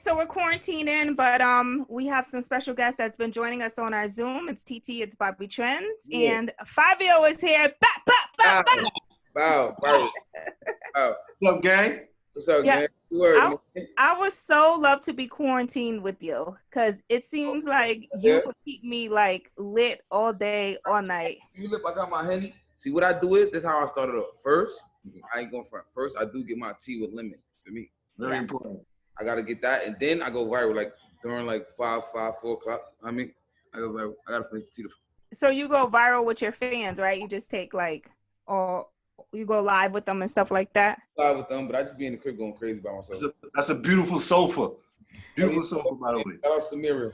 so we're quarantining, but we have some special guests that's been joining us on our Zoom. It's TT, it's Bobby Trends, and Fivio is here. Wow. What's up, gang? What's up, gang? I would so love to be quarantined with you because it seems like you would keep me like lit all day, all night. You look, I got my Henny. See, what I do is, this is how I started off. First, I ain't going front. First, I do get my tea with lemon for me. Very important. I got to get that, and then I go viral, like, during, like, 4 o'clock. I mean, I go viral. I got to finish the tea. So you go viral with your fans, right? You just take, like, you go live with them and stuff like that? Live with them, but I just be in the crib going crazy by myself. That's a beautiful sofa. Beautiful sofa, by the way. Shout out Samira.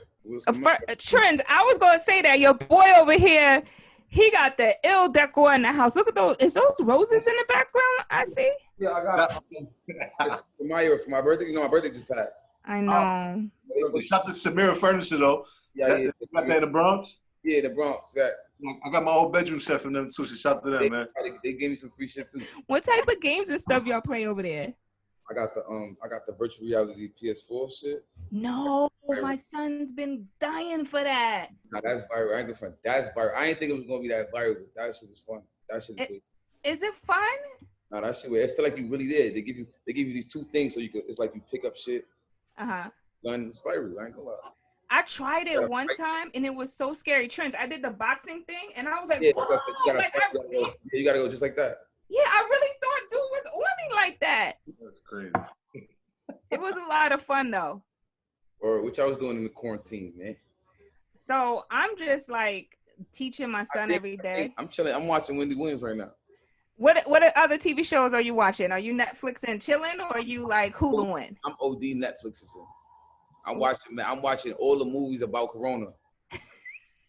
Trends, I was going to say that. Your boy over here, he got the ill decor in the house. Look at those. Is those roses in the background I see? Yeah, I got for my birthday. You know, my birthday just passed. I know. Shop the Samira furniture, though. Yeah. Got that in the Bronx? Yeah, the Bronx. Yeah. I got my whole bedroom set from them, so she shopped to them, man. They gave me some free shit too. What type of games and stuff y'all play over there? I got the virtual reality PS4 shit. No, my son's been dying for that. Nah, that's viral. I ain't gonna front. That's viral. I didn't think it was gonna be that viral, but that shit is fun. That shit is weird. Is it fun? No, that shit weird. It feel like you really did. They give you these two things so you could. It's like you pick up shit. Done. It's viral. I ain't gonna lie. I tried it one time and it was so scary. Trends, I did the boxing thing and I was like, you gotta go just like that. Yeah, I really thought dude was on me like that. That's crazy. It was a lot of fun though. Or what y'all was doing in the quarantine, man? So I'm just like teaching my son every day. I'm chilling. I'm watching Wendy Williams right now. What other TV shows are you watching? Are you Netflix and chilling or are you like Huluing? I'm OD Netflixing. I'm watching all the movies about Corona.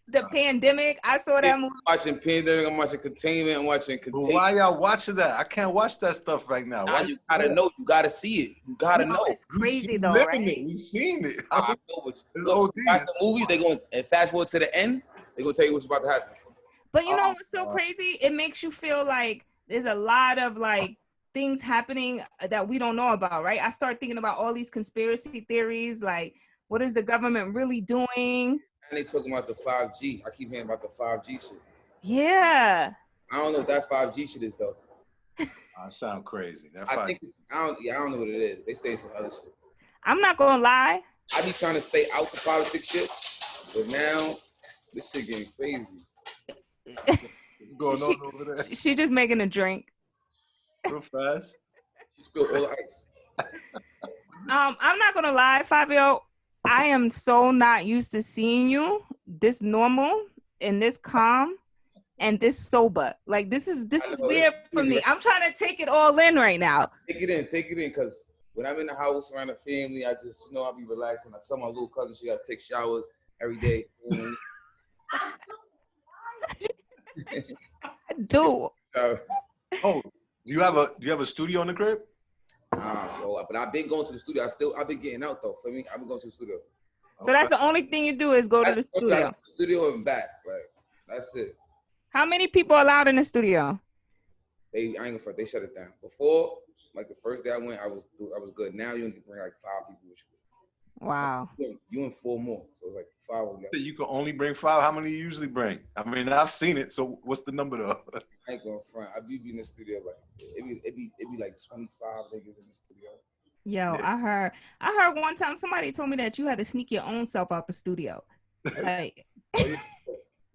The pandemic. I saw that movie. I'm watching Pandemic. I'm watching Containment. I'm watching Containment. Why y'all watching that? I can't watch that stuff right now. Nah, you gotta know. You gotta see it. You gotta know. It's crazy though, right? We've seen it. I know, but look, watch the movie. They going and fast forward to the end. They gonna tell you what's about to happen. But you know what's so crazy? It makes you feel like there's a lot of like things happening that we don't know about, right? I start thinking about all these conspiracy theories, like what is the government really doing? And they talking about the 5G. I keep hearing about the 5G shit. Yeah. I don't know what that 5G shit is though. I sound crazy. I don't know what it is. They say some other shit. I'm not gonna lie. I be trying to stay out the politics shit, but now this shit getting crazy. What's going on over there? She just making a drink. Real fast. She spilled all the ice. I'm not gonna lie, Fivio. I am so not used to seeing you this normal and this calm and this sober. Like this is weird for me. I'm trying to take it all in right now. Take it in, because when I'm in the house around the family, I just I'll be relaxing. I tell my little cousin she gotta take showers every day. Dude. Do you have a studio in the crib? Bro, but I've been going to the studio. I've been getting out though. For me, I've been going to the studio. So that's the only thing you do is go to the studio. Studio and back, like that's it. How many people are allowed in the studio? I ain't gonna front. They shut it down. Before, like the first day I went, I was good. Now you can bring like 5 people with you. Wow. You and 4 more, so it's like 5. You can only bring 5. How many you usually bring? I mean, I've seen it. So what's the number though? I ain't gonna front. I be in the studio like it be like 25 niggas in the studio. Yo, yeah. I heard one time somebody told me that you had to sneak your own self out the studio. Like,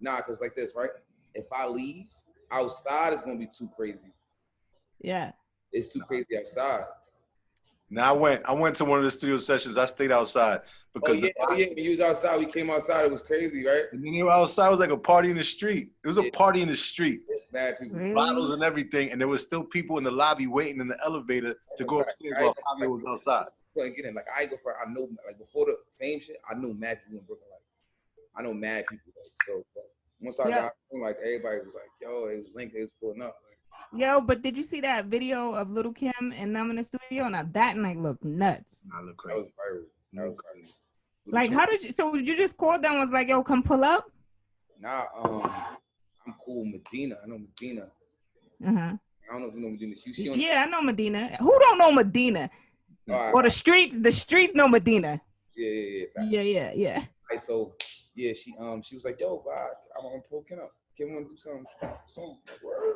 nah, cause like this, right? If I leave outside, it's gonna be too crazy. Yeah, it's too crazy outside. Now I went to one of the studio sessions. I stayed outside because when you was outside, we came outside. It was crazy, right? And then you were outside. It was like a party in the street. It was a party in the street. It's bad people, bottles and everything, and there was still people in the lobby waiting in the elevator to go upstairs while Fabio was outside. Couldn't get in. Like I go for. I know, like before the fame shit, I knew mad people in Brooklyn. Like I know mad people. Like so. Once I got home, like everybody was like, "Yo, it was linked. It was pulling up." Yo, but did you see that video of Little Kim and them in the studio? Now that night looked nuts. I look crazy. That was crazy. Like, how did you? So did you just call them? Was like, yo, come pull up? Nah, I'm cool with Medina. I know Medina. I don't know if you know Medina. I know Medina. Who don't know Medina? Or the streets know Medina. Yeah. Yeah. Right, so yeah, she was like, yo, bye, I want to pull Kim up. Kim want to do something. Like, word.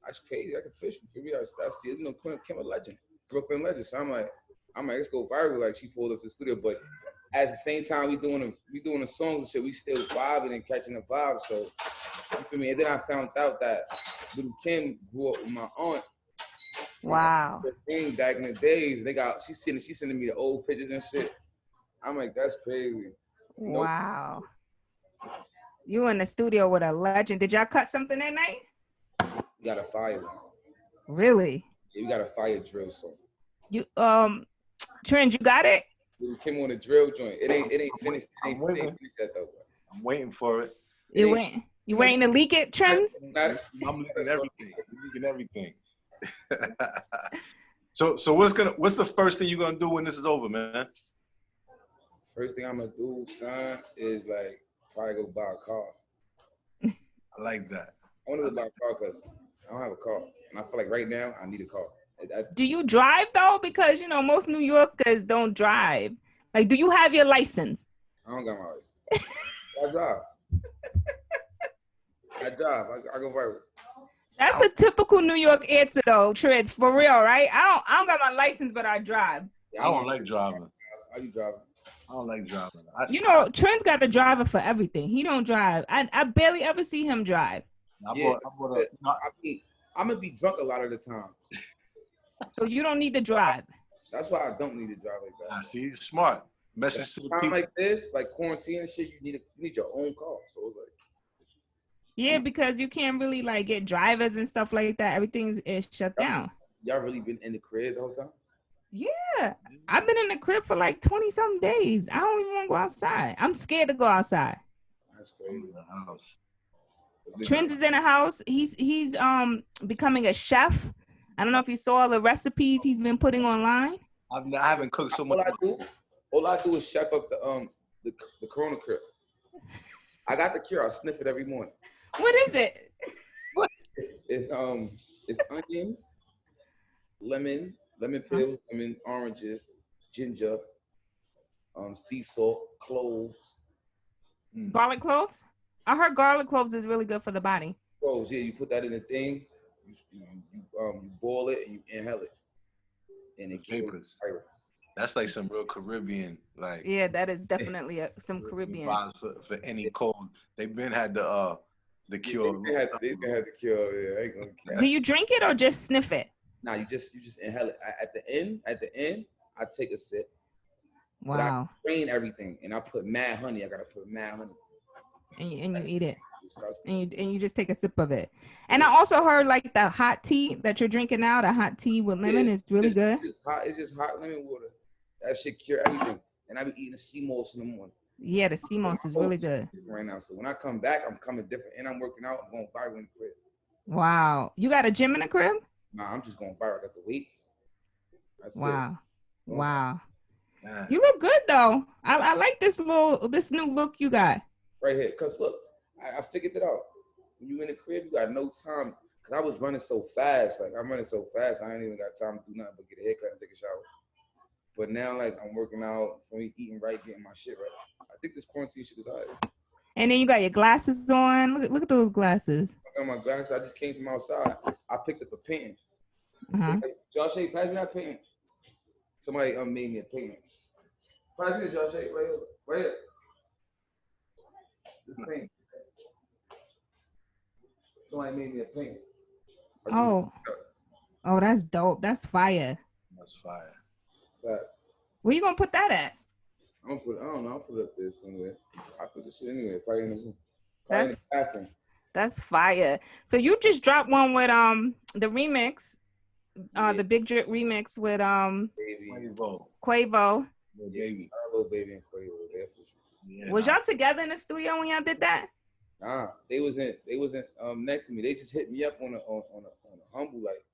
That's crazy. I can fish for Fivio. That's you know, Kim a legend, Brooklyn legend. So I'm like, let's go viral. Like she pulled up to the studio, but at the same time we doing the songs and shit, we still vibing and catching the vibe. So you feel me? And then I found out that little Kim grew up with my aunt. Wow. Thing back in the days, she's sending me the old pictures and shit. I'm like, that's crazy. Wow. You in the studio with a legend. Did y'all cut something that night? We got a fire one. Really? Yeah, we got a fire drill song. You Trent, you got it? We came on a drill joint. It ain't finished. It ain't finished yet though. I'm waiting for it. You waiting to leak it, Trends? I'm leaking everything. I'm leaking everything. So what's the first thing you're gonna do when this is over, man? First thing I'm gonna do, son, is like probably go buy a car. I like that. I want to go buy a car because I don't have a car, and I feel like right now I need a car. Do you drive though? Because you know most New Yorkers don't drive. Like, do you have your license? I don't got my license. I drive. I go viral. That's a typical New York answer though, Trent. For real, right? I don't got my license, but I drive. Yeah, I don't like driving. Are you driving? I don't like driving. You know, Trent's got a driver for everything. He don't drive. I barely ever see him drive. I'm gonna be drunk a lot of the times. So you don't need to drive. That's why I don't need to drive like that. See, you're smart. Message to the people. Like this, like quarantine and shit, you need your own car. So it's like. Yeah, because you can't really like get drivers and stuff like that. Everything is shut down. Y'all really been in the crib the whole time? Yeah, I've been in the crib for like 20-some days. I don't even want to go outside. I'm scared to go outside. That's crazy. Trent is in a house. He's becoming a chef. I don't know if you saw the recipes he's been putting online. I haven't cooked so much. All I do is chef up the Corona crib. I got the cure. I sniff it every morning. What is it? It's onions, lemon pills, lemon oranges, ginger, sea salt, cloves. Garlic cloves? I heard garlic cloves is really good for the body. Cloves, yeah. You put that in a thing. You boil it and you inhale it, and it kills virus. That's like some real Caribbean, like. Yeah, that is definitely some Caribbean. For any cold, they've been had the cure. They've been had the cure. Yeah, I ain't gonna. Do you drink it or just sniff it? Nah, you just inhale it. At the end, I take a sip. Wow. But I drain everything, and I put mad honey. I gotta put mad honey. And you eat it. Disgusting. And you just take a sip of it. And I also heard like the hot tea that you're drinking now, the hot tea with lemon is really good. It's just hot lemon water. That shit cure everything. And I be eating the sea moss in the morning. Yeah, the sea moss is really good. Right now. So when I come back, I'm coming different. And I'm working out. I'm going viral in the crib. Wow. You got a gym in the crib? Nah, I'm just going viral. I got the weights. That's wow. It. Wow. Yeah. You look good though. I like this new look you got. Right here. Cause look, I figured it out. When you in the crib, you got no time. Cause I was running so fast. Like I'm running so fast, I ain't even got time to do nothing but get a haircut and take a shower. But now, like I'm working out, eating right, getting my shit right. I think this quarantine shit is alright. And then you got your glasses on. Look at those glasses. I got my glasses. I just came from outside. I picked up a painting. Josh, pass me that painting. Somebody made me a painting. Pass me, Josh, right here. Right here. This painting. Somebody made me a painting. Oh, that's dope. That's fire. That's fire. Where you gonna put that at? I don't know. I'll put it up there somewhere. I put this shit anywhere, probably in the room. That's fire. So you just dropped one with the remix, the Big Drip remix with Quavo. Baby. Little Baby and Quavo. Yeah, was y'all together in the studio when y'all did that? Nah, they wasn't next to me. They just hit me up on a humble like,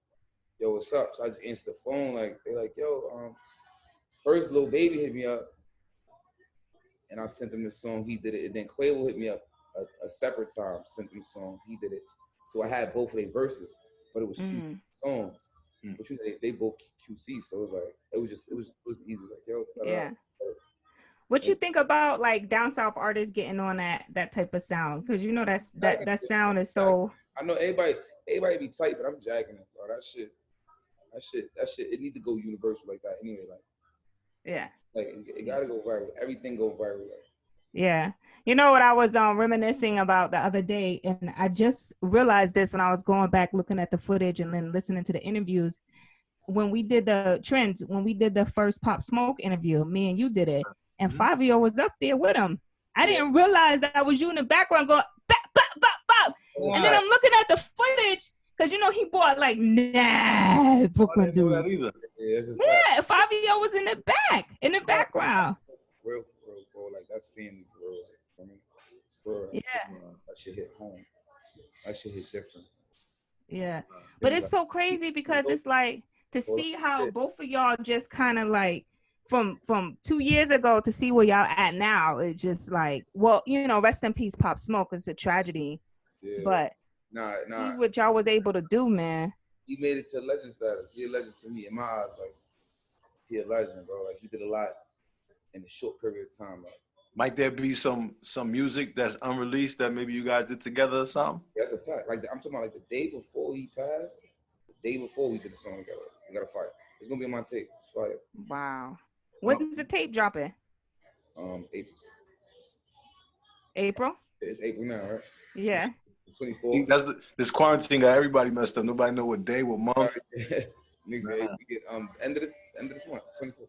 yo, what's up? So I just answered the phone like they like, yo, first Lil Baby hit me up, and I sent him the song. He did it, and then Quavo hit me up a separate time. Sent him the song. He did it. So I had both of their verses, but it was two songs. But you know, they both QC, so it was easy. Like, yo, Yeah. What you think about like down south artists getting on that type of sound? Because you know that sound is so. I know everybody be tight, but I'm jacking it, bro. That shit. It need to go universal like that anyway. Like, yeah. Like it gotta go viral. Everything go viral. Like. Yeah. You know what I was reminiscing about the other day, and I just realized this when I was going back looking at the footage and then listening to the interviews. When we did the trends, when we did the first Pop Smoke interview, me and you did it, and Fivio was up there with him. I didn't realize that was you in the background going, bop, bop, bop, bop. And then I'm looking at the footage, because you know he bought like Brooklyn dudes. Yeah, Fivio was in the background. For real, bro. Like that's family, for real. I mean, for real. Yeah. That shit hit home. That shit hit different. Yeah. But it's so crazy because it's like to see how both of y'all just kind of like from 2 years ago to see where y'all at now. It's just like, well, you know, rest in peace, Pop Smoke. It's a tragedy. Yeah. But see what y'all was able to do, man. He made it to legend status. He a legend to me in my eyes. Like he a legend, bro. Like he did a lot in a short period of time. Like, might there be some music that's unreleased that maybe you guys did together or something? Yeah, that's a fact. Like I'm talking about like the day before he passed, the day before we did the song together. We got a fight. It's gonna be on my tape. It's fire. Wow. When's the tape dropping? April. It's April now, right? Yeah. 24th. That's this quarantine got everybody messed up. Nobody know what day, what month. Niggas, we get end of this month, 24th.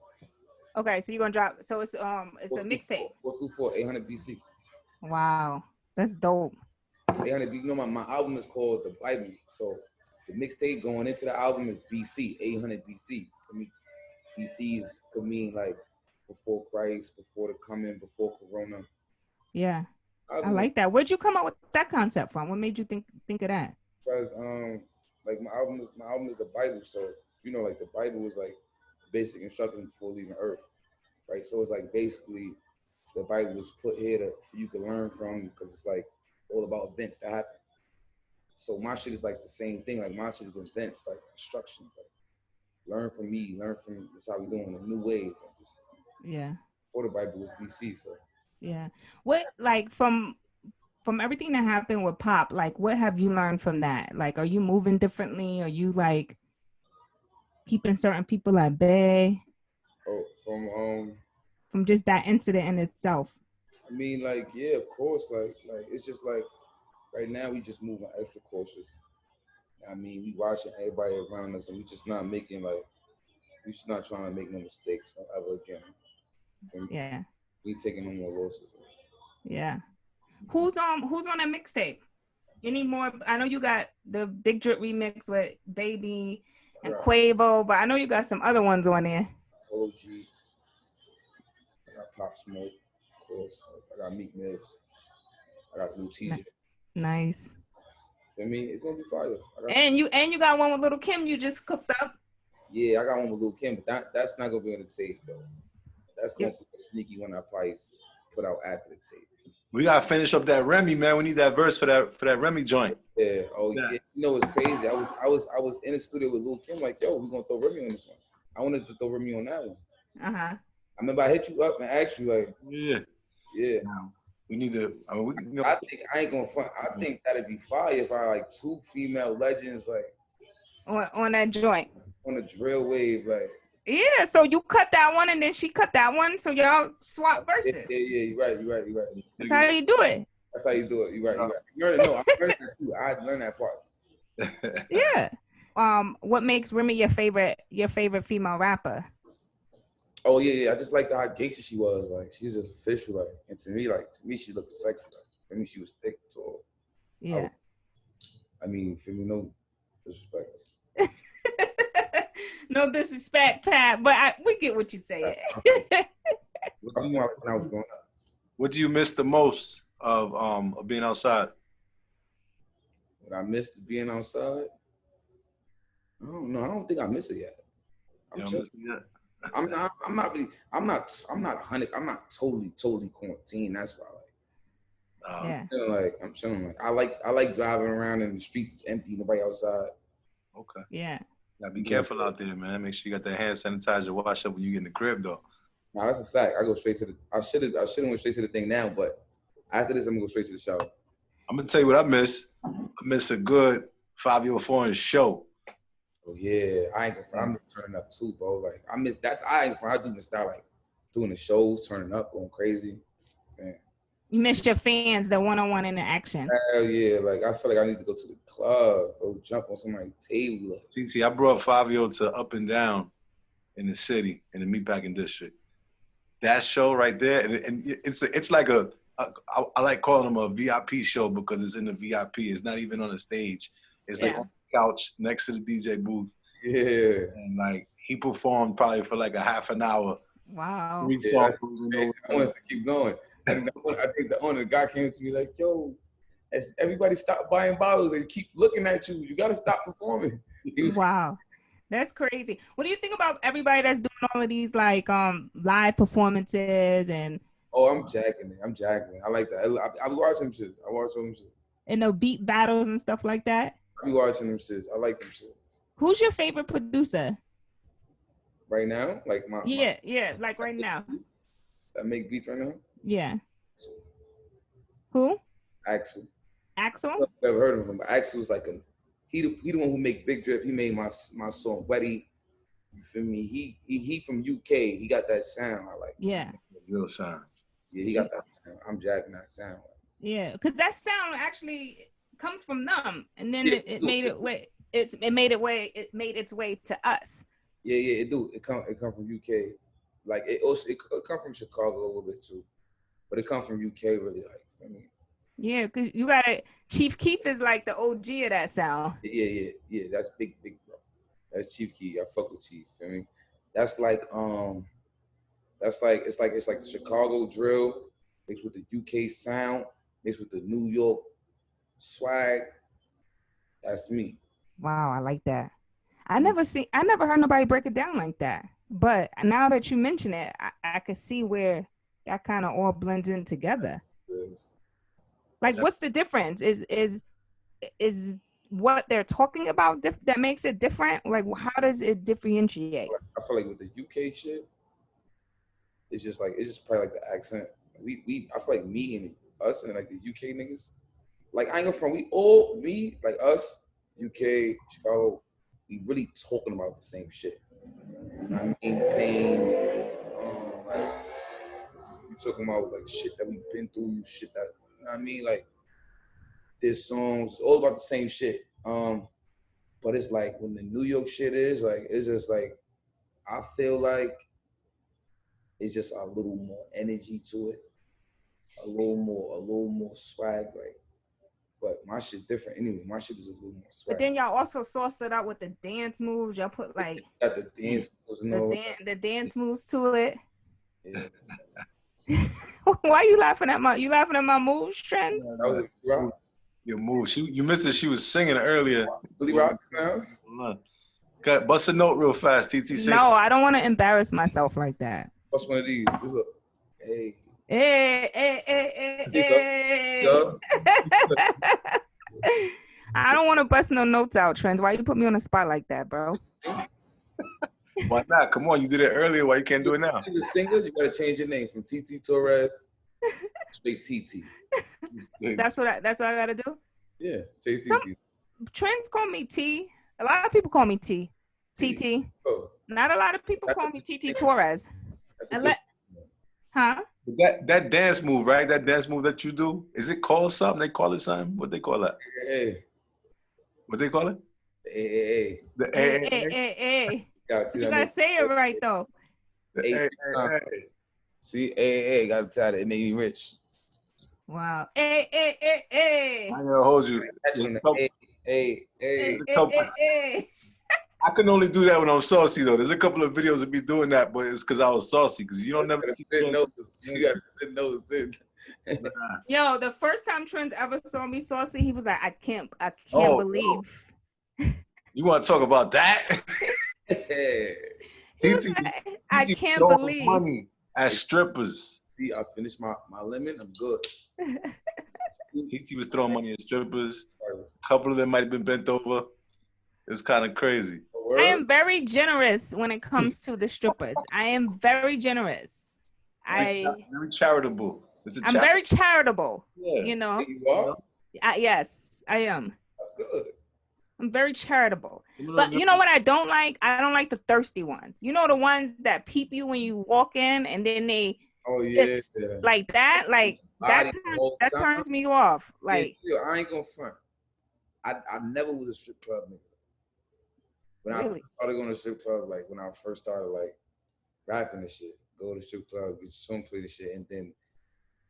Okay, so you're gonna drop. So it's a mixtape. 424 800 BC. Wow, that's dope. 800. You know my album is called The Bible. So the mixtape going into the album is BC 800 BC. For me, BC could mean like before Christ, before the coming, before Corona. Yeah, I like that. Where'd you come up with that concept from? What made you think of that? Because like my album is the Bible. So you know, like the Bible is like basic instructions before leaving Earth, right? So it's like basically the Bible was put here for you to learn from, because it's like all about events that happen. So my shit is like the same thing. Like my shit is events, like instructions. Like learn from me, learn from this how we doing a new wave. Yeah. Before the Bible was BC, so. Yeah. What like from everything that happened with Pop, like what have you learned from that? Like, are you moving differently? Are you like keeping certain people at bay? Oh, from just that incident in itself. I mean, like, yeah, of course. Like it's just like right now we just moving extra cautious. I mean, we watching everybody around us, and we just not making we just not trying to make no mistakes ever again. Yeah. We taking no more losses. Yeah. Who's on that mixtape? Any more? I know you got the Big Drip remix with Baby and Quavo, but I know you got some other ones on there. OG. I got Pop Smoke, of course. I got Meek Mills. I got Lil TJ. Nice. I mean, it's gonna be fire. And you got one with Little Kim you just cooked up. Yeah, I got one with Lil Kim, but that's not gonna be on the tape though. That's gonna be a sneaky one I probably put out after the tape. We gotta finish up that Remy, man. We need that verse for that Remy joint. Yeah. Oh yeah. You know it's crazy. I was in the studio with Lil Kim, like, yo, we gonna throw Remy on this one. I wanted to throw Remy on that one. I remember I hit you up and asked you like, yeah. We need to. I think I ain't gonna front. I think that'd be fire if I like two female legends like on that joint on the drill wave, like. Yeah, so you cut that one and then she cut that one, so y'all swap verses. Yeah, you're right. That's how you do it. That's how you do it. You're right. You learn it. No, I learned that too. I had to learn that part. Yeah. What makes Remy your favorite female rapper? Oh yeah. I just liked how gangster she was. Like she was just official. Like, and to me, she looked sexy. Like, for me, she was thick, tall. Yeah. I mean, for me, no disrespect. No disrespect, Pat, but we get what you say. When I was growing up. What do you miss the most of being outside? What I missed being outside? I don't know. I don't think I miss it yet. I'm not totally quarantined. That's why I'm chilling. I like driving around in the streets empty, nobody outside. Okay. Yeah. Gotta be careful out there, man. Make sure you got that hand sanitizer wash up when you get in the crib, though. Nah, that's a fact. I go straight to the. I should have went straight to the thing now, but after this, I'm gonna go straight to the shower. I'm gonna tell you what I miss. I miss a good Fivio Foreign show. Oh yeah, I'm turning up too, bro. Like I miss that's I ain't I do miss that, like doing the shows, turning up, going crazy. Man. You missed your fans, the one-on-one interaction. Hell yeah, like I feel like I need to go to the club, go jump on somebody's table. See, I brought Fivio to Up and Down in the city, in the meatpacking district. That show right there, and it's like I like calling them a VIP show because it's in the VIP. It's not even on the stage. It's like on the couch next to the DJ booth. Yeah. And like he performed probably for like a half an hour. Wow. Yeah, I wanted to keep going. I think the owner, the guy came to me like, yo, as everybody stop buying bottles, they keep looking at you. You gotta stop performing. Wow. That's crazy. What do you think about everybody that's doing all of these like live performances and? Oh, I'm jacking it. I like that. I be watching them shits. I watch them shit. And the beat battles and stuff like that. I be watching them shits. I like them shits. Who's your favorite producer? Right now, like like right now. That make beats right now. Yeah. Who? Axel. Axel? I've never heard of him, but Axel's like he the one who make Big Drip. He made my song Wetty. You feel me? He from UK. He got that sound I like. Yeah. Real sound. Yeah, he got that sound. I'm jacking that sound. Yeah, because that sound actually comes from them, and then it made its way to us. Yeah, it do. It come from UK. Like it come from Chicago a little bit too, but it come from UK really. Like for me. Yeah, because you got it. Chief Keef is like the OG of that sound. Yeah. That's big bro. That's Chief Keef. I fuck with Chief. I mean, it's like the Chicago drill mixed with the UK sound, mixed with the New York swag. That's me. Wow, I like that. I never heard nobody break it down like that. But now that you mention it, I can see where that kind of all blends in together. Yes. Like, what's the difference? Is what they're talking about that makes it different? Like, how does it differentiate? I feel like with the UK shit, it's just probably like the accent. I feel like me and us and like the UK niggas, like I ain't gonna front, like us, UK, Chicago, we really talking about the same shit. I mean, pain, like we talking about like shit that we've been through, shit that, you know what I mean, like this songs, all about the same shit. But it's like when the New York shit is like, it's just like, I feel like it's just a little more energy to it, a little more swag, like. But my shit different anyway. My shit is a little more swag. But then y'all also sauced it out with the dance moves. Y'all put like got the dance moves and all the dance moves to it. Yeah. Why you laughing at my moves, Trent? That was rock. Your move. You missed it. She was singing earlier. Really rock now? Okay, bust a note real fast, TT. No, I don't want to embarrass myself like that. What's one of these? Look. Hey. Hey. I don't want to bust no notes out, Trends. Why you put me on the spot like that, bro? Why not? Come on, you did it earlier. Why you can't do it now? The singer, you gotta change your name from TT Torrez straight TT. That's what I gotta do. Yeah, say TT. Trends call me T. A lot of people call me T. TT. Oh. Not a lot of people call me TT Torrez. Huh? That dance move, right? That dance move that you do, is it called something? They call it something? What they call that? Hey. What they call it? Hey. The Hey. You gotta say it right though. See, hey, gotta tell it. It made me rich. Wow. Hey. I'm gonna hold you. Hey. I can only do that when I'm saucy though. There's a couple of videos of me doing that, but it's because I was saucy. Because you don't never see. You gotta sit nose in. Yo, the first time Trends ever saw me saucy, he was like, I can't believe. Oh. You want to talk about that? I can't believe. Money as strippers. See, I finished my lemon. I'm good. TT was throwing money at strippers. A couple of them might have been bent over. It's kind of crazy. I am very generous when it comes to the strippers. I am very generous. Very charitable. I'm very charitable. Yeah. You know. You are? Yes, I am. That's good. I'm very charitable. But you know what I don't like? I don't like the thirsty ones. You know, the ones that peep you when you walk in and then they just like that? Like that turns me off. Like I ain't gonna front. I never was a strip club nigga. When I first started going to strip club, like when I first started like rapping and shit, go to strip club, get some play the shit, and then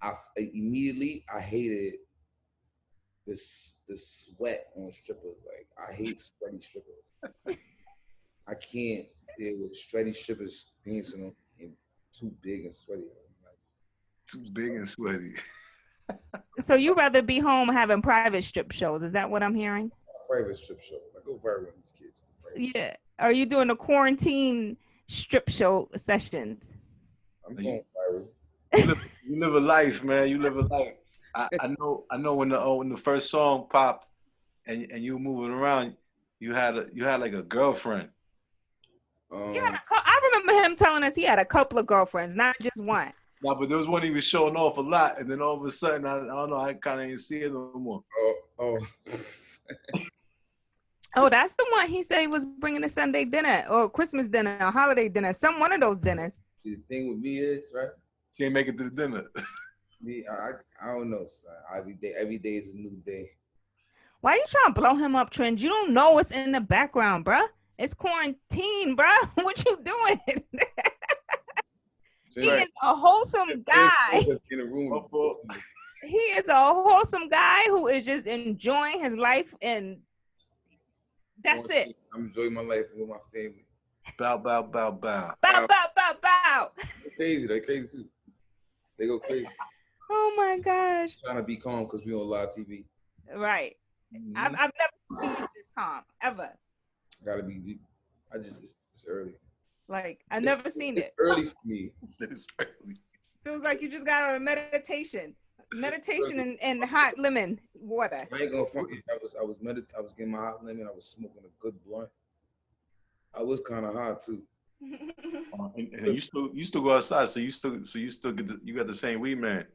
I immediately hated the sweat on strippers. Like I hate sweaty strippers. I can't deal with sweaty strippers dancing and too big and sweaty. Like, too big and sweaty. So you rather be home having private strip shows? Is that what I'm hearing? Private strip shows. I go viral with these kids. Yeah. Are you doing the quarantine strip show sessions? I'm going viral. You live a life, man. You live a life. I know when the first song popped and you were moving around, you had like a girlfriend. I remember him telling us he had a couple of girlfriends, not just one. No, but there was one he was showing off a lot, and then all of a sudden, I don't know, I kind of ain't see it no more. Oh, that's the one he said he was bringing a Sunday dinner or Christmas dinner or holiday dinner, one of those dinners. The thing with me is, right? Can't make it to the dinner. Me, I don't know, son. Every day is a new day. Why are you trying to blow him up, Trent? You don't know what's in the background, bruh. It's quarantine, bruh. What you doing? He is a wholesome guy. He is a wholesome guy who is just enjoying his life, and that's it. I'm enjoying my life with my family. Bow, bow, bow, bow. Bow, bow, bow, bow. They're crazy too. They go crazy. Oh my gosh. I'm trying to be calm because we on live TV. Right. Mm-hmm. I've never seen you this calm, ever. Gotta be. It's early. Like, I've never seen it. Early for me. It's early. Feels like you just got out of meditation. Meditation and hot lemon water. I ain't gonna front you. I was getting my hot lemon. I was smoking a good blunt. I was kind of hot too. And you still go outside, so you still get you got the same weed man.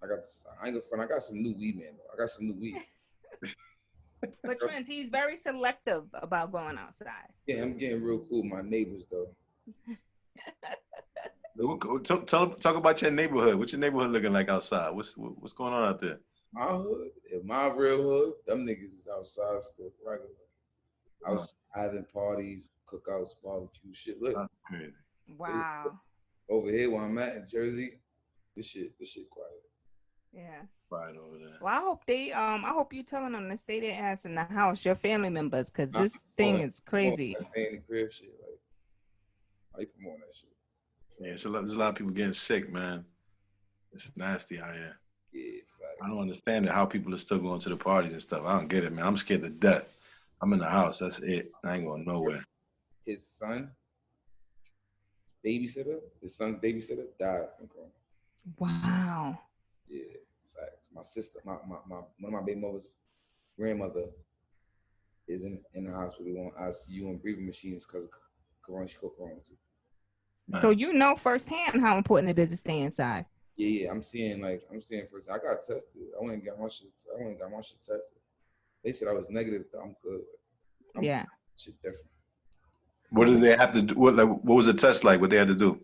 I ain't gonna front. I got some new weed man though. I got some new weed. But Trent, he's very selective about going outside. Yeah, I'm getting real cool with my neighbors though. Talk about your neighborhood. What's your neighborhood looking like outside? What's going on out there? My hood, my real hood, them niggas is outside still regular. I was having parties, cookouts, barbecue, shit. Look, that's crazy. Wow. Over here where I'm at in Jersey, this shit quiet. Yeah. Right over there. Well, I hope you telling them to stay their ass in the house, your family members, because this thing is crazy. Stay in the crib shit, like, how you promoting that shit? Yeah, so there's a lot of people getting sick, man. It's nasty out here. Yeah, facts. I don't understand it, how people are still going to the parties and stuff. I don't get it, man. I'm scared to death. I'm in the house. That's it. I ain't going nowhere. His son's babysitter died from corona. Wow. Yeah, facts. My sister, one of my baby mother's grandmother is in the hospital on ICU and breathing machines because of corona. She caught corona too. So you know firsthand how important it is to stay inside. Yeah. I'm seeing first. I got tested. I went and got my shit tested. They said I was negative. I'm good. Yeah. Shit different. What did they have to do? What was the test like? What they had to do?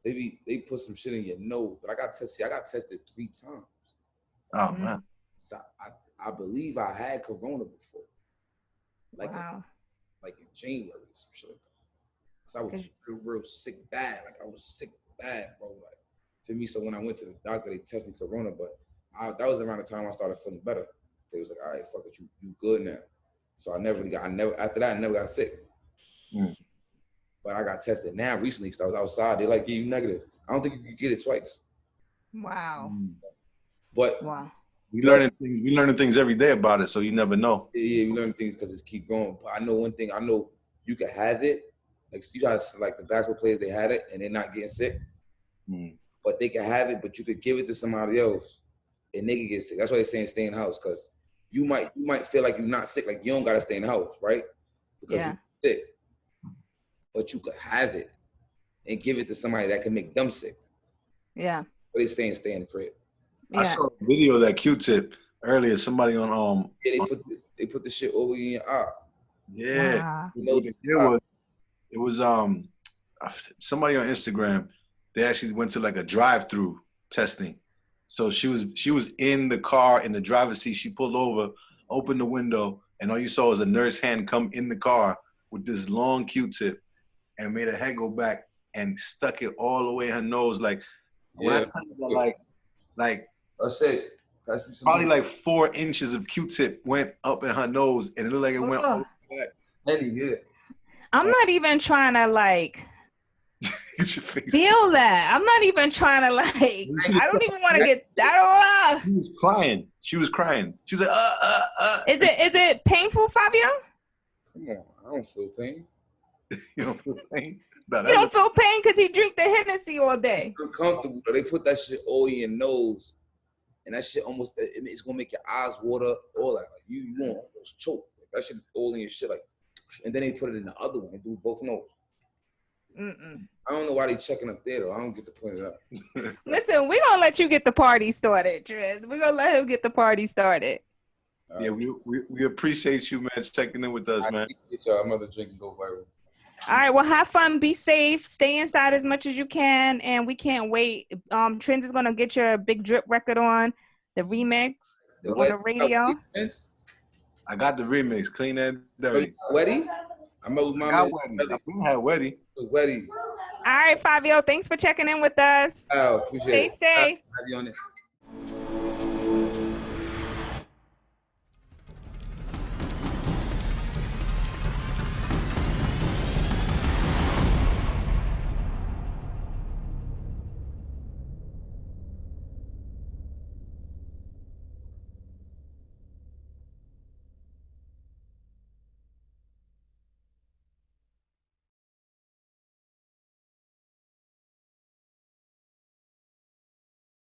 They put some shit in your nose, but I got tested 3 times. Oh man. So I believe I had corona before. Wow. Like in January, some shit like that. So I was real sick bad. Like I was sick bad, bro. Like for me, so when I went to the doctor, they tested me corona, but that was around the time I started feeling better. They was like, all right, fuck it, you good now. So after that, I never got sick. Mm. But I got tested now recently because I was outside. They're like, yeah, you negative. I don't think you could get it twice. Wow. But wow. We learning things every day about it, so you never know. Yeah, we learn things because it's keep going. But I know one thing. I know you can have it. Like you guys, like the basketball players, they had it and they're not getting sick. Mm. But they can have it, but you could give it to somebody else and they can get sick. That's why they're saying stay in the house, because you might feel like you're not sick, like you don't gotta stay in the house, right? Because you're sick. but you could have it and give it to somebody that can make them sick. Yeah. But they saying stay in the crib. Yeah. I saw a video of that Q-tip earlier. Somebody on Yeah, they put the shit over in your eye. Yeah. Wow. You know, It was somebody on Instagram. They actually went to like a drive-through testing. So she was in the car in the driver's seat. She pulled over, opened the window, and all you saw was a nurse hand come in the car with this long Q-tip and made her head go back and stuck it all the way in her nose. Like when I tell you that, like I say, probably like 4 inches of Q-tip went up in her nose, and it looked like it went all the way back. I'm not even trying to like Get your face. feel that. I'm not even trying to like I don't even want to get that. She was crying. She was like, Is it painful, Fivio? Come on, I don't feel pain. You don't feel pain? No, You don't feel pain because he drink the Hennessy all day. Uncomfortable. They put that shit all in your nose, and that shit it's gonna make your eyes water. All that, like you gonna almost choke. That shit is all in your shit, like. And then they put it in the other one and do both nose. I don't know why they checking up there though. I don't get the point of that. Listen, we're gonna let you get the party started, Torrez. We're gonna let him get the party started. Yeah, we appreciate you, man, checking in with us, man. Get y'all another drink and go viral. All right, well, have fun, be safe, stay inside as much as you can, and we can't wait. Trends is gonna get your Big Drip record on the remix on the radio. I got the remix, Clean and Dirty. Weddy? I met with my man. I had Weddy. Weddy. All right, Fivio, thanks for checking in with us. Oh, appreciate it. Stay safe. Have you on it.